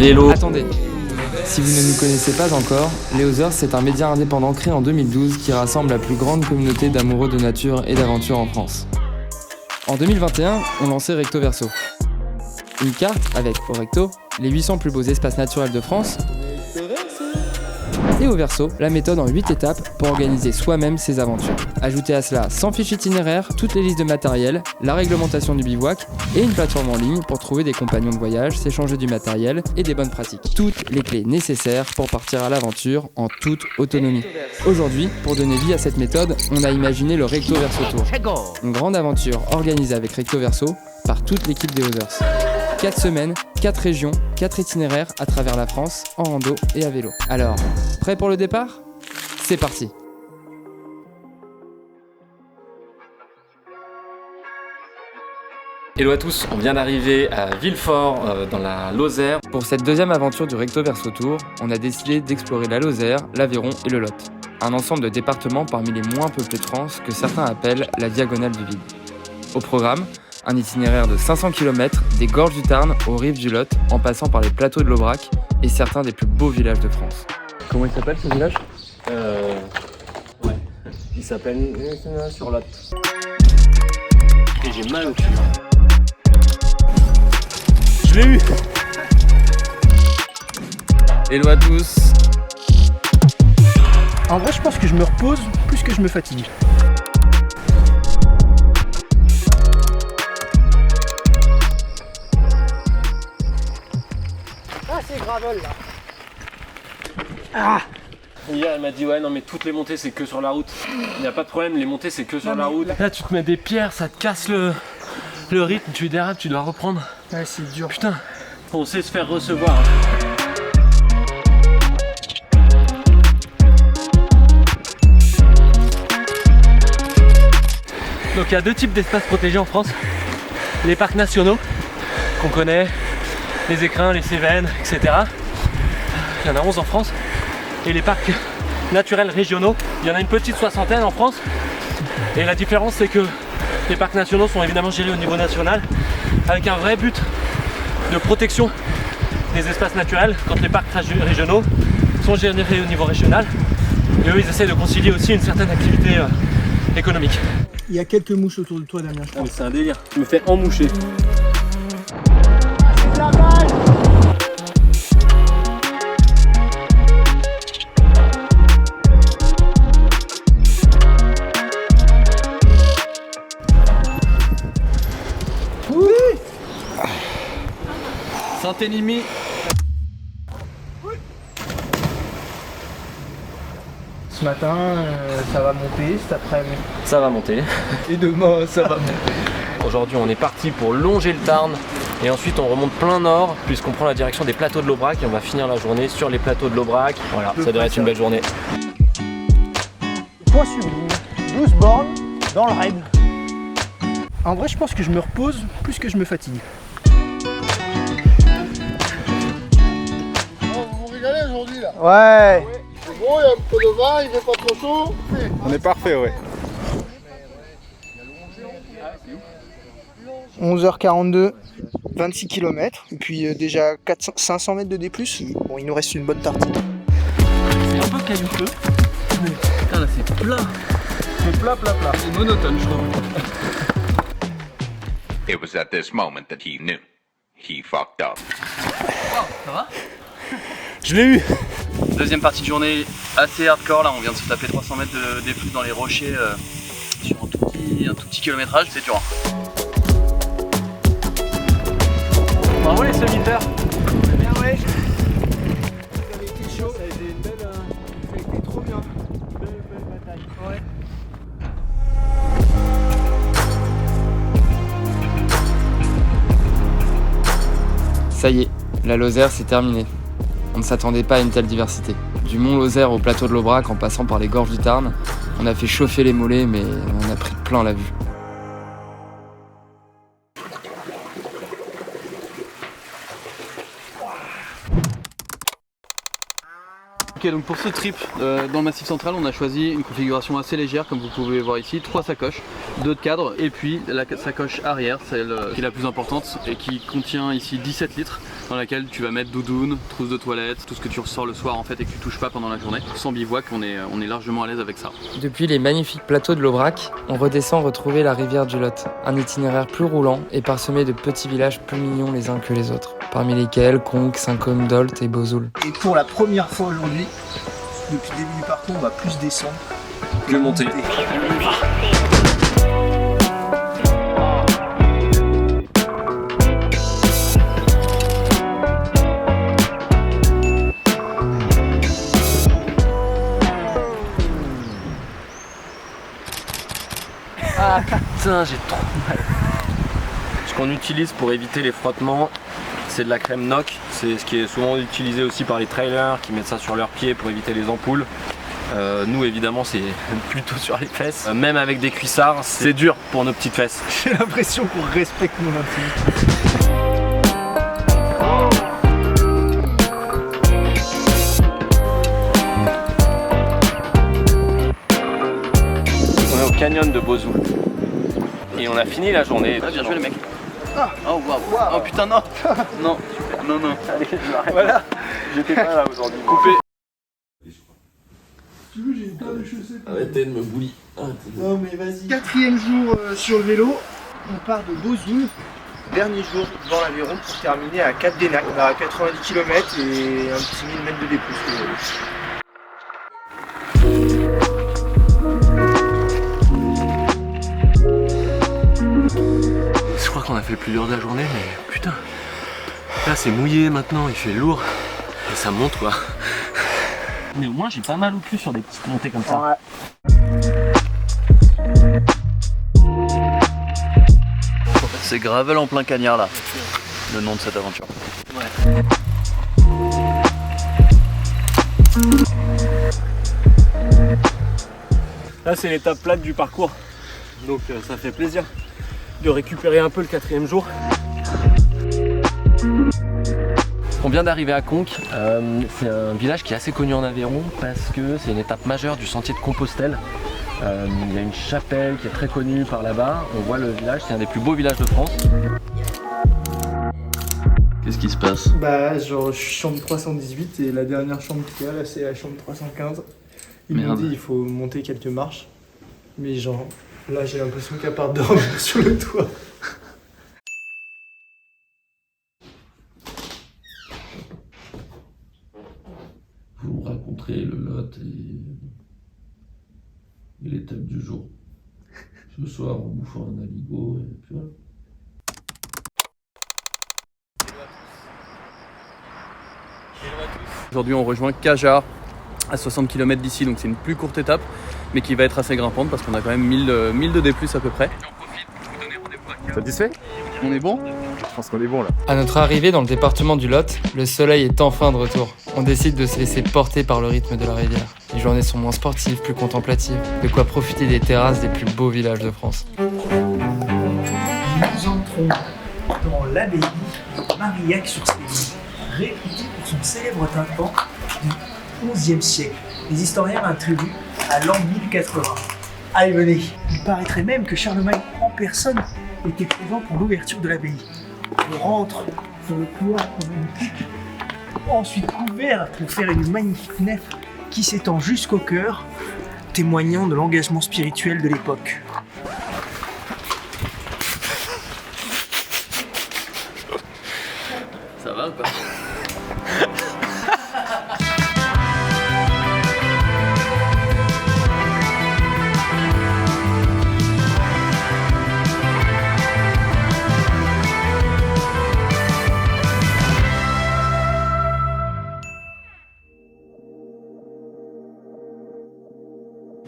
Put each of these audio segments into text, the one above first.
vélo. Attendez, si vous ne nous connaissez pas encore, Les Others, c'est un média indépendant créé en 2012 qui rassemble la plus grande communauté d'amoureux de nature et d'aventure en France. En 2021, on lançait Recto Verso. Une carte avec, au recto, les 800 plus beaux espaces naturels de France, et au verso, la méthode en 8 étapes pour organiser soi-même ses aventures. Ajoutez à cela 100 fiches itinéraires, toutes les listes de matériel, la réglementation du bivouac et une plateforme en ligne pour trouver des compagnons de voyage, s'échanger du matériel et des bonnes pratiques. Toutes les clés nécessaires pour partir à l'aventure en toute autonomie. Aujourd'hui, pour donner vie à cette méthode, on a imaginé le Recto Verso Tour. Une grande aventure organisée avec Recto Verso par toute l'équipe des Others. 4 semaines, 4 régions, 4 itinéraires à travers la France, en rando et à vélo. Alors, prêt pour le départ ? C'est parti! Hello à tous, on vient d'arriver à Villefort, dans la Lozère. Pour cette deuxième aventure du Recto Verso Tour, on a décidé d'explorer la Lozère, l'Aveyron et le Lot. Un ensemble de départements parmi les moins peuplés de France que certains appellent la Diagonale du Vide. Au programme, un itinéraire de 500 km des gorges du Tarn aux rives du Lot, en passant par les plateaux de l'Aubrac et certains des plus beaux villages de France. Comment il s'appelle ce village ? Ouais, il s'appelle sur Lot. Et j'ai mal au cul. Je l'ai eu. Hello à tous. En vrai, je pense que je me repose plus que je me fatigue. Ah, c'est gravel là. Ah. Hier elle m'a dit ouais non mais toutes les montées c'est que sur la route. Il n'y a pas de problème, les montées c'est que sur la route. Là tu te mets des pierres, ça te casse le rythme, tu dérapes, tu dois reprendre. Ouais, c'est dur. Putain, on sait se faire recevoir. Donc il y a deux types d'espaces protégés en France. Les parcs nationaux, qu'on connaît, les écrins, les Cévennes, etc. Il y en a 11 en France. Et les parcs naturels régionaux, il y en a une petite soixantaine en France. Et la différence c'est que les parcs nationaux sont évidemment gérés au niveau national avec un vrai but de protection des espaces naturels, quand les parcs régionaux sont gérés au niveau régional. Et eux ils essaient de concilier aussi une certaine activité économique. Il y a quelques mouches autour de toi, Damien, je crois. C'est un délire, je me fais emmoucher. C'est de la balle. Saint-Élimie. Ce matin, ça va monter, cet après-midi. Ça va monter. Et demain, ça va monter. Aujourd'hui on est parti pour longer le Tarn et ensuite on remonte plein nord puisqu'on prend la direction des plateaux de l'Aubrac et on va finir la journée sur les plateaux de l'Aubrac. Voilà, ça devrait être une belle journée. Point sur ligne, 12 bornes dans le raid. En vrai, je pense que je me repose plus que je me fatigue. Vous régalez aujourd'hui là? Ouais. C'est bon, il y a un peu de vin, il fait pas trop chaud. On est parfait, ouais. 11h42, 26 km, et puis déjà 500 mètres de D+. Bon, il nous reste une bonne tartine. C'est un peu caillouteux, mais putain là c'est plat. C'est plat. C'est monotone je trouve. It was at this moment that he knew. He fucked up. Oh, ça va? Je l'ai eu. Deuxième partie de journée assez hardcore, là on vient de se taper 300 mètres de déflux dans les rochers sur un tout petit kilométrage, c'est dur. Bravo les solitaires. Bien ouais. Ça avait été chaud. Ça a été une belle, ça a été trop bien. Belle bataille. Ouais. Ça y est, la Lozère c'est terminé. On ne s'attendait pas à une telle diversité. Du mont Lozère au plateau de l'Aubrac en passant par les gorges du Tarn, on a fait chauffer les mollets mais on a pris plein la vue. Ok, donc pour ce trip dans le Massif Central, on a choisi une configuration assez légère, comme vous pouvez voir ici, 3 sacoches, 2 de cadre, et puis la sacoche arrière, celle qui est la plus importante et qui contient ici 17 litres. dans laquelle tu vas mettre doudoune, trousse de toilette, tout ce que tu ressors le soir en fait et que tu touches pas pendant la journée. Sans bivouac, on est largement à l'aise avec ça. Depuis les magnifiques plateaux de l'Aubrac, on redescend retrouver la rivière du Lot. Un itinéraire plus roulant et parsemé de petits villages plus mignons les uns que les autres. Parmi lesquels Conques, Saint-Côme d'Olt et Bozoul. Et pour la première fois aujourd'hui, depuis le début du parcours, on va plus descendre que monter. Ah putain, j'ai trop mal. Ce qu'on utilise pour éviter les frottements, c'est de la crème NOC. C'est ce qui est souvent utilisé aussi par les trailers qui mettent ça sur leurs pieds pour éviter les ampoules. Nous évidemment c'est plutôt sur les fesses. Même avec des cuissards, c'est dur pour nos petites fesses. J'ai l'impression qu'on respecte mon intimité. On est au canyon de Bozoul. Et on a fini la journée. Ah, bien joué les mecs. Ah. Oh waouh. Oh putain non. Non, non, non. Allez, je m'arrête. Voilà. J'étais pas là aujourd'hui. Coupé. Tu veux, j'ai une paire de chaussettes. Arrêtez de me bully. Non mais vas-y. 4e jour sur le vélo, on part de Bozoul. Dernier jour dans l'Aveyron pour terminer à Cap d'Enac. On a 90 km et un petit 1000 mètres de D+. Je crois qu'on a fait le plus dur de la journée, mais putain. Là c'est mouillé maintenant, il fait lourd. Et ça monte quoi. Mais au moins j'ai pas mal au cul sur des petites montées comme ça. Ouais. C'est Gravel en plein cagnard là, le nom de cette aventure. Ouais. Là c'est l'étape plate du parcours, donc ça fait plaisir de récupérer un peu le 4e jour. On vient d'arriver à Conques, c'est un village qui est assez connu en Aveyron parce que c'est une étape majeure du sentier de Compostelle. Il y a une chapelle qui est très connue par là-bas, on voit le village, c'est un des plus beaux villages de France. Qu'est-ce qui se passe? Bah genre je suis chambre 318 et la dernière chambre qu'il y a là c'est la chambre 315. Ils m'ont Merde. dit il faut monter quelques marches. Mais genre là j'ai l'impression qu'à part dormir sur le toit. Vous me raconterez le Lot et l'étape du jour. Ce soir, en bouffant un aligot, et puis voilà. Aujourd'hui on rejoint Cajar à 60 km d'ici, donc c'est une plus courte étape mais qui va être assez grimpante parce qu'on a quand même 1000 de D+ à peu près. Satisfait? On est bon? Je pense qu'on est bon là. À notre arrivée dans le département du Lot, le soleil est enfin de retour. On décide de se laisser porter par le rythme de la rivière. Les journées sont moins sportives, plus contemplatives. De quoi profiter des terrasses des plus beaux villages de France. Nous entrons dans l'abbaye de Marillac-sur-Seine, réputée pour son célèbre tympan du XIe siècle. Les historiens l'attribuent à l'an 1080. Allez, venez. Il paraîtrait même que Charlemagne en personne était présent pour l'ouverture de l'abbaye. On rentre dans le couloir magnifique, ensuite couvert pour faire une magnifique nef qui s'étend jusqu'au chœur, témoignant de l'engagement spirituel de l'époque. Ça va ou pas?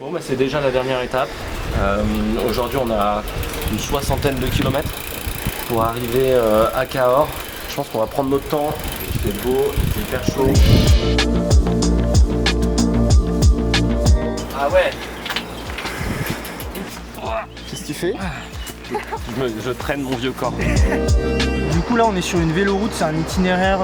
Bon bah c'est déjà la dernière étape. Aujourd'hui on a une 60aine de kilomètres pour arriver à Cahors. Je pense qu'on va prendre notre temps, il fait beau, il fait hyper chaud. Ah ouais. Qu'est-ce que tu fais? Je traîne mon vieux corps. Du coup là on est sur une véloroute, c'est un itinéraire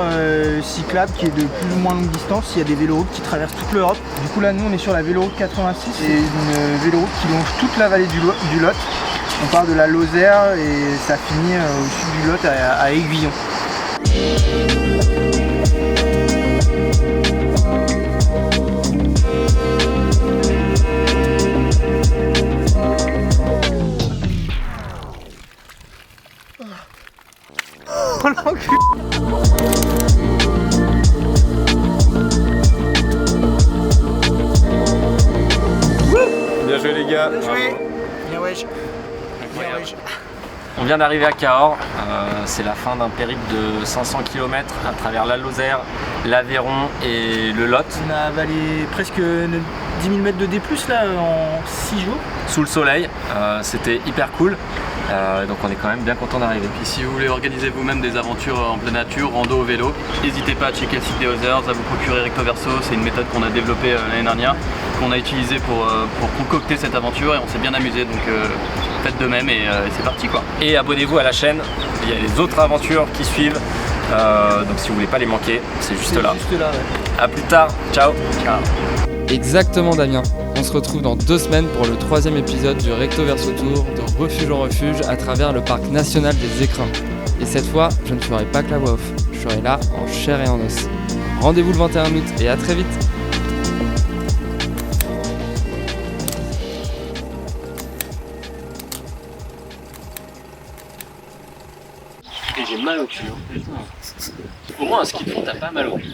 cyclable qui est de plus ou moins longue distance. Il y a des véloroutes qui traversent toute l'Europe. Du coup là nous on est sur la véloroute 86, c'est une véloroute qui longe toute la vallée du Lot. On part de la Lozère et ça finit au sud du Lot à Aiguillon. Bien joué les gars. On vient d'arriver à Cahors, c'est la fin d'un périple de 500 km à travers la Lozère, l'Aveyron et le Lot. On a avalé presque 10 000 mètres de D+, là, en 6 jours. Sous le soleil, c'était hyper cool, donc on est quand même bien content d'arriver. Puis si vous voulez organiser vous-même des aventures en pleine nature, rando au vélo, n'hésitez pas à checker le site des Others, à vous procurer Recto Verso. C'est une méthode qu'on a développée l'année dernière, qu'on a utilisée pour concocter cette aventure et on s'est bien amusé, donc faites de même et c'est parti quoi. Et abonnez-vous à la chaîne, il y a les autres aventures qui suivent, donc si vous voulez pas les manquer, c'est juste là. Juste là, ouais. A plus tard, ciao. Ciao. Exactement Damien. On se retrouve dans 2 semaines pour le 3e épisode du Recto Verso Tour de refuge en refuge à travers le parc national des Écrins. Et cette fois, je ne ferai pas que la voix off, je serai là en chair et en os. Rendez-vous le 21 août et à très vite. Et j'ai mal au cul. Au moins, à ce qu'ils font, t'as pas mal au cul.